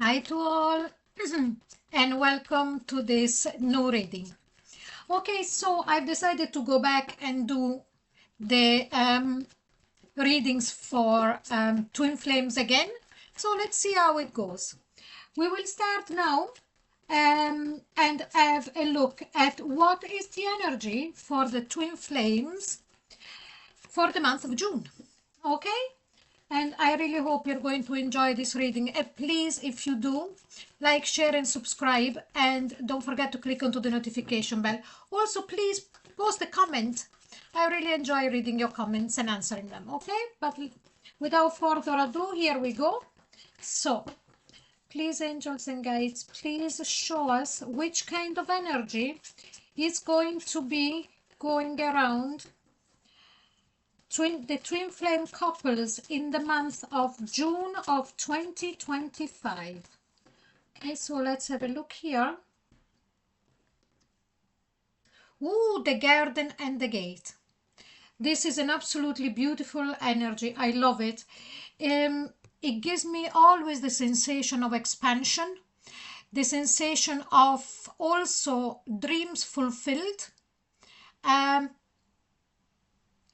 Hi to all and welcome to this new reading. Okay, so I've decided to go back and do the readings for twin flames again. So let's see how it goes. We will start now and have a look at what is the energy for the twin flames for the month of June. Okay? And I really hope you're going to enjoy this reading. Please, if you do, like, share, and subscribe. And don't forget to click onto the notification bell. Also, please post a comment. I really enjoy reading your comments and answering them. Okay? But without further ado, here we go. So, please, angels and guides, please show us which kind of energy is going to be going around the twin flame couples in the month of June of 2025. Okay, so let's have a look here. Ooh, the garden and the gate. This is an absolutely beautiful energy. I love it. It gives me always the sensation of expansion, the sensation of also dreams fulfilled.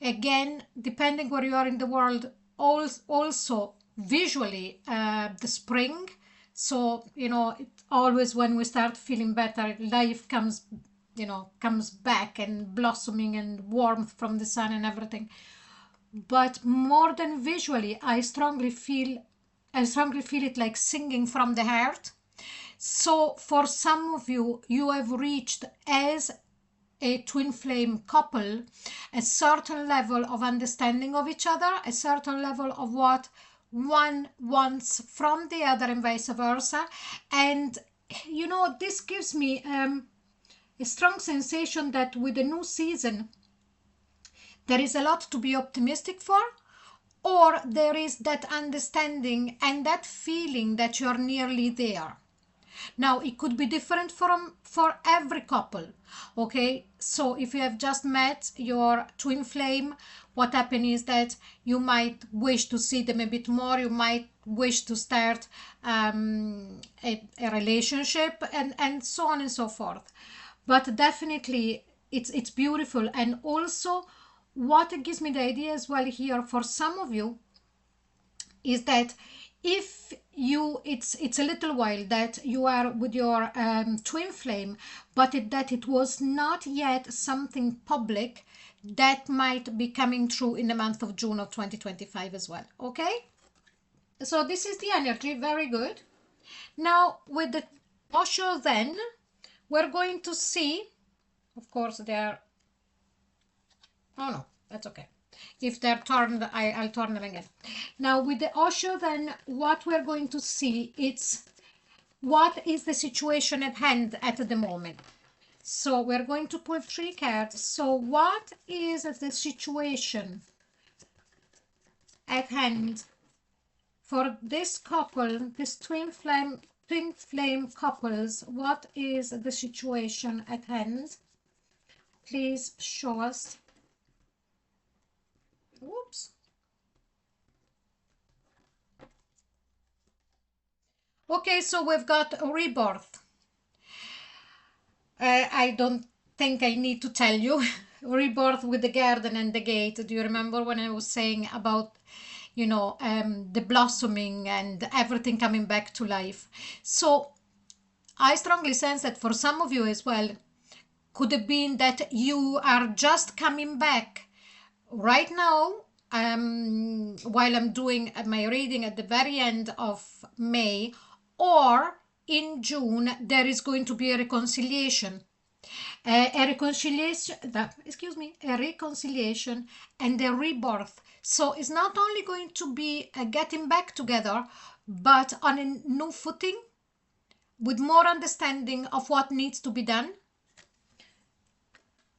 Again, depending where you are in the world, also visually the spring. So, always when we start feeling better, life comes, comes back and blossoming and warmth from the sun and everything. But more than visually, I strongly feel it like singing from the heart. So for some of you, you have reached as a twin flame couple a certain level of understanding of each other, a certain level of what one wants from the other and vice versa. And this gives me a strong sensation that with the new season there is a lot to be optimistic for, or there is that understanding and that feeling that you're nearly there. Now, it could be different for every couple. Okay, so if you have just met your twin flame, what happens is that you might wish to see them a bit more. You might wish to start a relationship and so on and so forth. But definitely, it's beautiful. And also, what it gives me the idea as well here for some of you is that if you it's a little while that you are with your twin flame, but that it was not yet something public, that might be coming true in the month of June of 2025 as well. Okay, so this is the energy. Very good. Now with the Osho, then we're going to see, of course, they're, oh no, that's okay. If they're turned, I'll turn them again. Now with the Osho, then what we're going to see, it's what is the situation at hand at the moment. So we're going to pull 3 cards. So what is the situation at hand for this couple, this twin flame couples? What is the situation at hand? Please show us. Whoops. Okay, so we've got rebirth. I don't think I need to tell you. Rebirth with the garden and the gate. Do you remember when I was saying about, the blossoming and everything coming back to life? So I strongly sense that for some of you as well, could have been that you are just coming back right now, while I'm doing my reading at the very end of May, or in June, there is going to be a reconciliation. A reconciliation, a reconciliation and a rebirth. So it's not only going to be a getting back together, but on a new footing with more understanding of what needs to be done.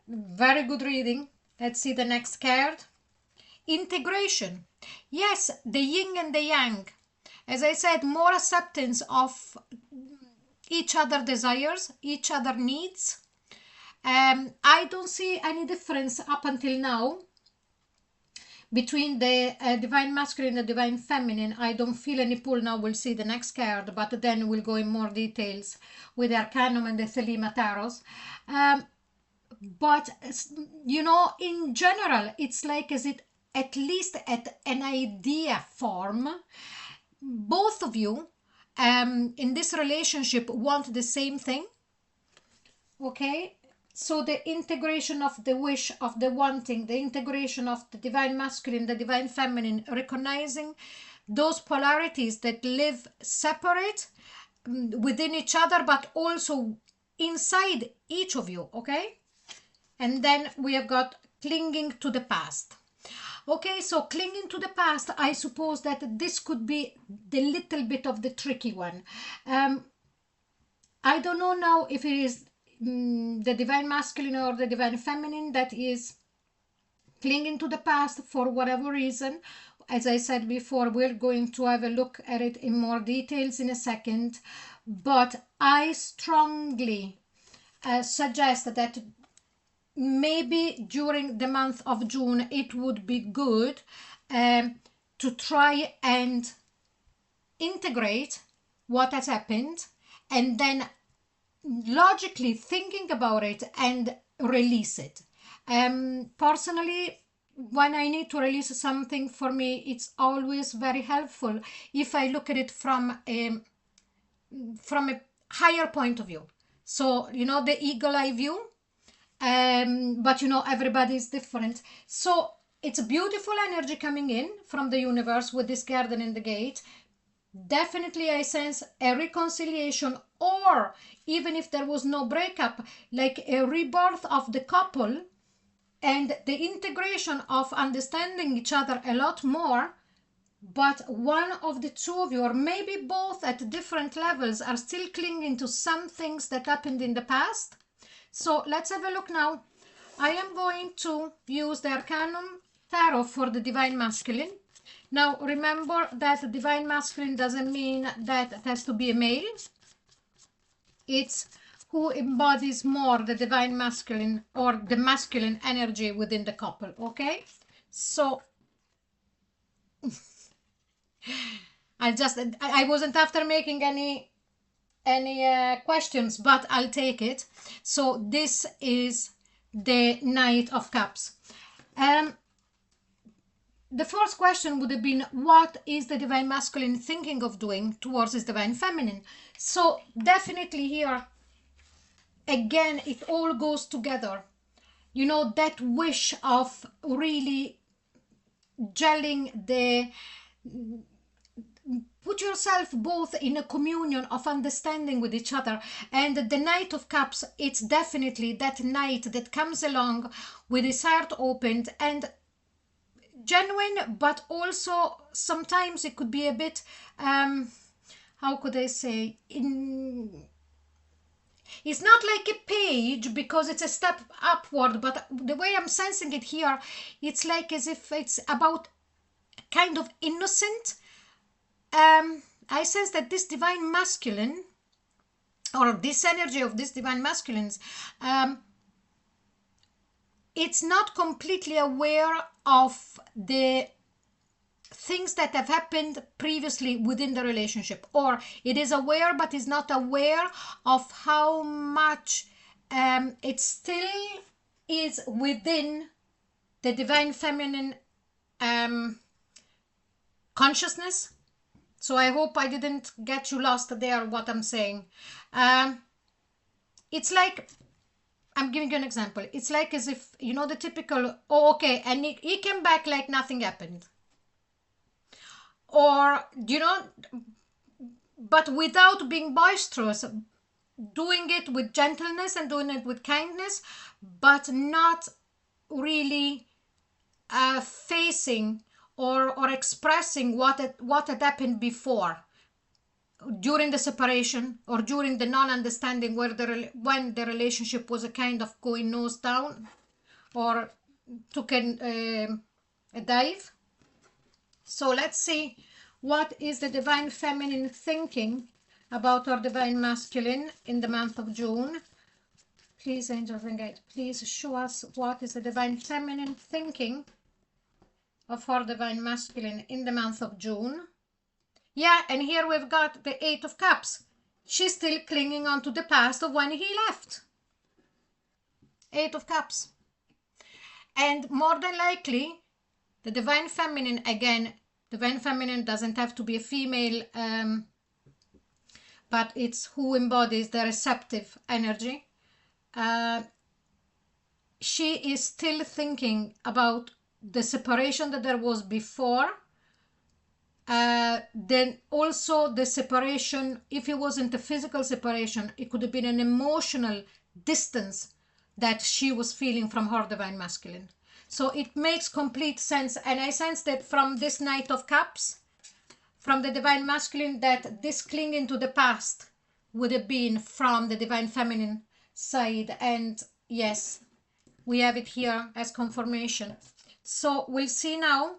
Very good reading. Let's see the next card. Integration. Yes, the yin and the yang. As I said, more acceptance of each other desires, each other needs. I don't see any difference up until now between the divine masculine and the divine feminine. I don't feel any pull now. We'll see the next card, but then we'll go in more details with the Arcanum and the Thelema Tarots. But you know, in general, it's like as it, at least at an idea form, both of you in this relationship want the same thing. Okay, so the integration of the wish, of the wanting, the integration of the divine masculine, the divine feminine, recognizing those polarities that live separate within each other, but also inside each of you. Okay, and then we have got clinging to the past. Okay, so clinging to the past, I suppose that this could be the little bit of the tricky one. I don't know now if it is the divine masculine or the divine feminine that is clinging to the past for whatever reason. As I said before, we're going to have a look at it in more details in a second, but I strongly suggest that maybe during the month of June it would be good to try and integrate what has happened, and then logically thinking about it and release it. Personally, when I need to release something, for me it's always very helpful if I look at it from a higher point of view. So you know, the eagle eye view, but you know, everybody is different. So it's a beautiful energy coming in from the universe with this garden in the gate. Definitely I sense a reconciliation, or even if there was no breakup, like a rebirth of the couple and the integration of understanding each other a lot more. But one of the two of you, or maybe both at different levels, are still clinging to some things that happened in the past. So let's have a look now. I am going to use the Arcanum Tarot for the Divine Masculine. Now remember that the Divine Masculine doesn't mean that it has to be a male. It's who embodies more the Divine Masculine or the masculine energy within the couple. Okay, so I wasn't after making any questions, but I'll take it. So this is the Knight of Cups. The first question would have been, what is the divine masculine thinking of doing towards his divine feminine? So definitely here, again, it all goes together. You know, that wish of really gelling the, put yourself both in a communion of understanding with each other. And the Knight of Cups, it's definitely that knight that comes along with his heart opened and genuine, but also sometimes it could be a bit how could I say, it's not like a page because it's a step upward, but the way I'm sensing it here, it's like as if it's about kind of innocent. I sense that this divine masculine, or this energy of this divine masculines, it's not completely aware of the things that have happened previously within the relationship, or it is aware but is not aware of how much it still is within the divine feminine consciousness. So I hope I didn't get you lost there what I'm saying. It's like, I'm giving you an example. It's like as if, you know, the typical, oh, okay, and he came back like nothing happened. Or, you know, but without being boisterous, doing it with gentleness and doing it with kindness, but not really facing or expressing what had happened before, during the separation or during the non-understanding, when the relationship was a kind of going nose down or took a dive. So let's see, what is the divine feminine thinking about our divine masculine in the month of June? Please, angels and guides, please show us what is the divine feminine thinking of her divine masculine in the month of June. Yeah, and here we've got the Eight of Cups. She's still clinging on to the past of when he left. Eight of Cups. And more than likely, the divine feminine, again, divine feminine doesn't have to be a female, but it's who embodies the receptive energy. She is still thinking about the separation that there was before. Then also the separation, if it wasn't a physical separation, it could have been an emotional distance that she was feeling from her divine masculine. So it makes complete sense. And I sense that from this Knight of Cups, from the divine masculine, that this clinging to the past would have been from the divine feminine side. And yes, we have it here as confirmation. So we'll see now.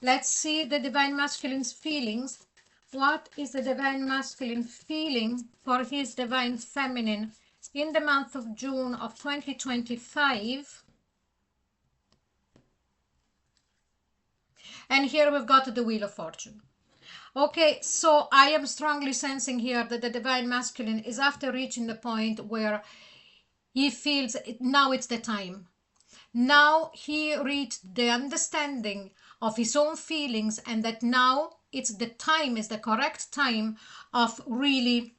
Let's see the divine masculine's feelings. What is the divine masculine feeling for his divine feminine in the month of June of 2025? And here we've got the Wheel of Fortune. Okay, so I am strongly sensing here that the divine masculine is after reaching the point where he feels now it's the time. Now he reached the understanding of his own feelings, and that now it's the time, is the correct time of really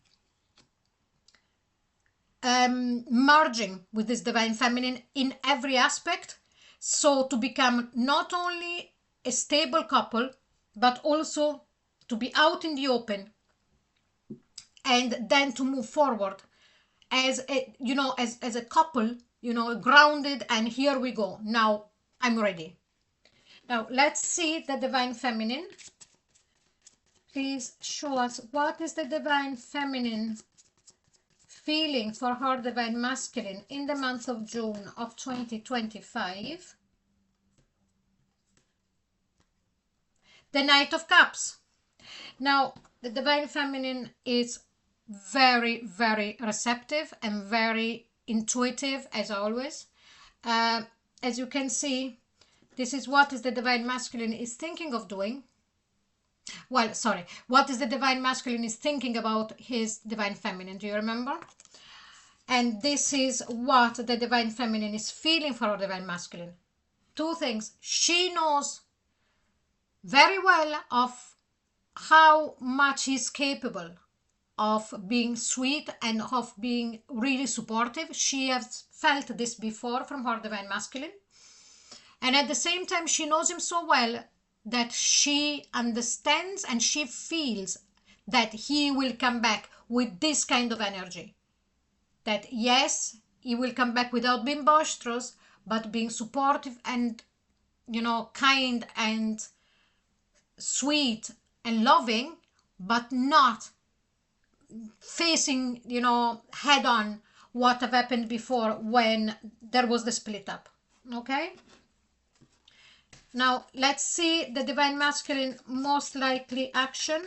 merging with this divine feminine in every aspect. So to become not only a stable couple, but also to be out in the open, and then to move forward as a, you know, as a couple, you know, grounded, and here we go. Now I'm ready. Now let's see the divine feminine. Please show us what is the divine feminine feeling for her divine masculine in the month of June of 2025. The Knight of Cups. Now the divine feminine is very, very receptive and very intuitive, as always. As you can see, this is what is the divine masculine is thinking of doing. Well, sorry, what is the divine masculine is thinking about his divine feminine. Do you remember? And this is what the divine feminine is feeling for her divine masculine. Two things. She knows very well of how much he's capable of being sweet and of being really supportive. She has felt this before from her divine masculine. And at the same time, she knows him so well that she understands and she feels that he will come back with this kind of energy. That yes, he will come back without being boisterous, but being supportive and, you know, kind and sweet and loving, but not facing, you know, head on what have happened before when there was the split up. Okay? Now, let's see the divine masculine most likely action.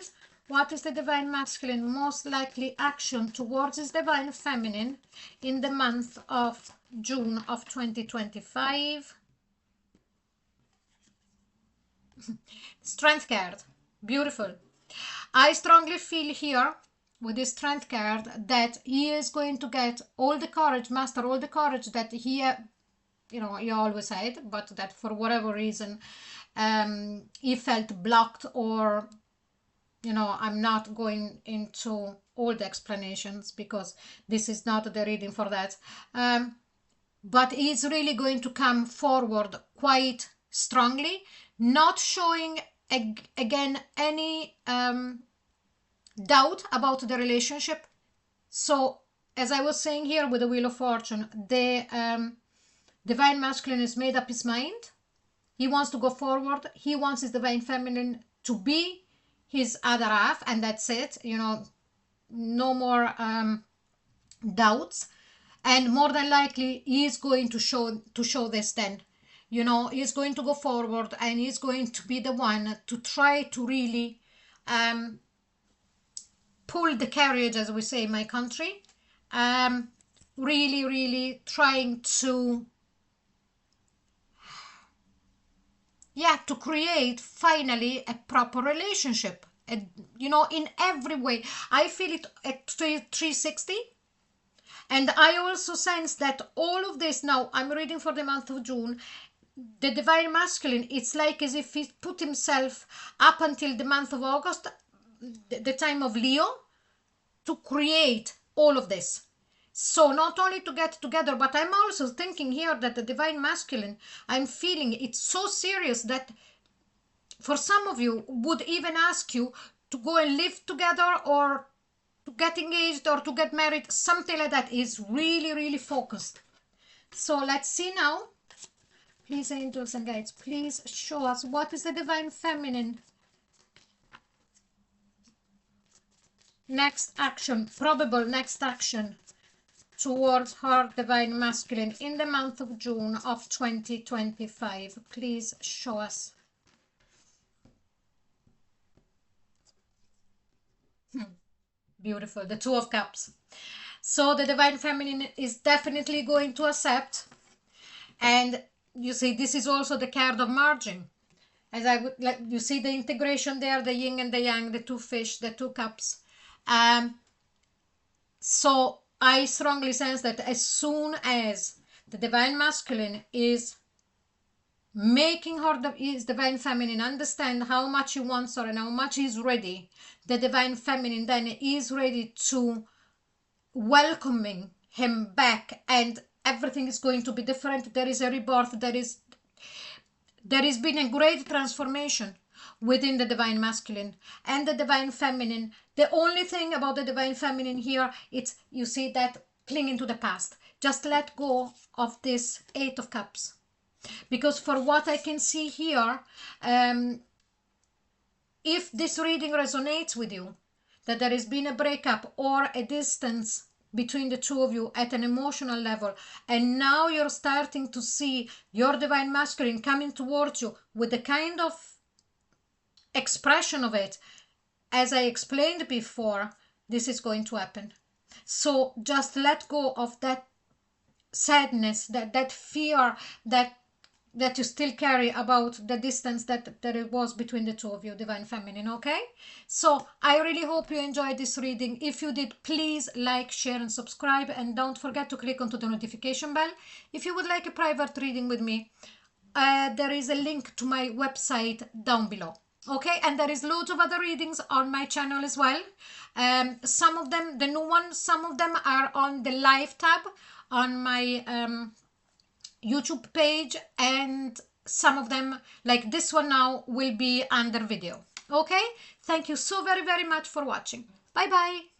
What is the divine masculine most likely action towards his divine feminine in the month of June of 2025? Strength card. Beautiful. I strongly feel here with this Strength card that he is going to get all the courage, master all the courage that he you know, he always had, but that for whatever reason he felt blocked, or, you know, I'm not going into all the explanations because this is not the reading for that. But he's really going to come forward quite strongly, not showing again any doubt about the relationship. So as I was saying here with the Wheel of Fortune, the divine masculine has made up his mind. He wants to go forward. He wants his divine feminine to be his other half, and that's it. You know, no more doubts. And more than likely, he is going to show this then. You know, he's going to go forward, and he's going to be the one to try to really pull the carriage, as we say in my country. Really, really trying to yeah, to create finally a proper relationship. And, you know, in every way. I feel it at 360. And I also sense that all of this, now I'm reading for the month of June, the divine masculine, it's like as if he put himself up until the month of August, the time of Leo, to create all of this. So not only to get together, but I'm also thinking here that the divine masculine, I'm feeling it's so serious that for some of you would even ask you to go and live together or to get engaged or to get married. Something like that is really, really focused. So let's see now. Please, angels and guides, please show us what is the divine feminine next action, probable next action towards her divine masculine in the month of June of 2025. Please show us. Beautiful, the Two of Cups. So the divine feminine is definitely going to accept, and you see this is also the card of margin. As I would like, you see the integration there, the yin and the yang, the two fish, the two cups. So I strongly sense that as soon as the divine masculine is making her his divine feminine understand how much he wants her and how much he's ready, the divine feminine then is ready to welcoming him back, and everything is going to be different. There is a rebirth. There has been a great transformation within the divine masculine and the divine feminine. The only thing about the divine feminine here, it's, you see that clinging to the past. Just let go of this Eight of Cups. Because for what I can see here, if this reading resonates with you, that there has been a breakup or a distance between the two of you at an emotional level, and now you're starting to see your divine masculine coming towards you with the kind of expression of it, as I explained before, this is going to happen. So just let go of that sadness, that fear, that you still carry about the distance that there was between the two of you, divine feminine. Okay, so I really hope you enjoyed this reading. If you did, please like, share and subscribe, and don't forget to click onto the notification bell. If you would like a private reading with me, there is a link to my website down below. Okay, and there is loads of other readings on my channel as well. Some of them, the new ones, some of them are on the live tab on my YouTube page, and some of them, like this one now, will be under video. Okay, thank you so very much for watching. Bye bye.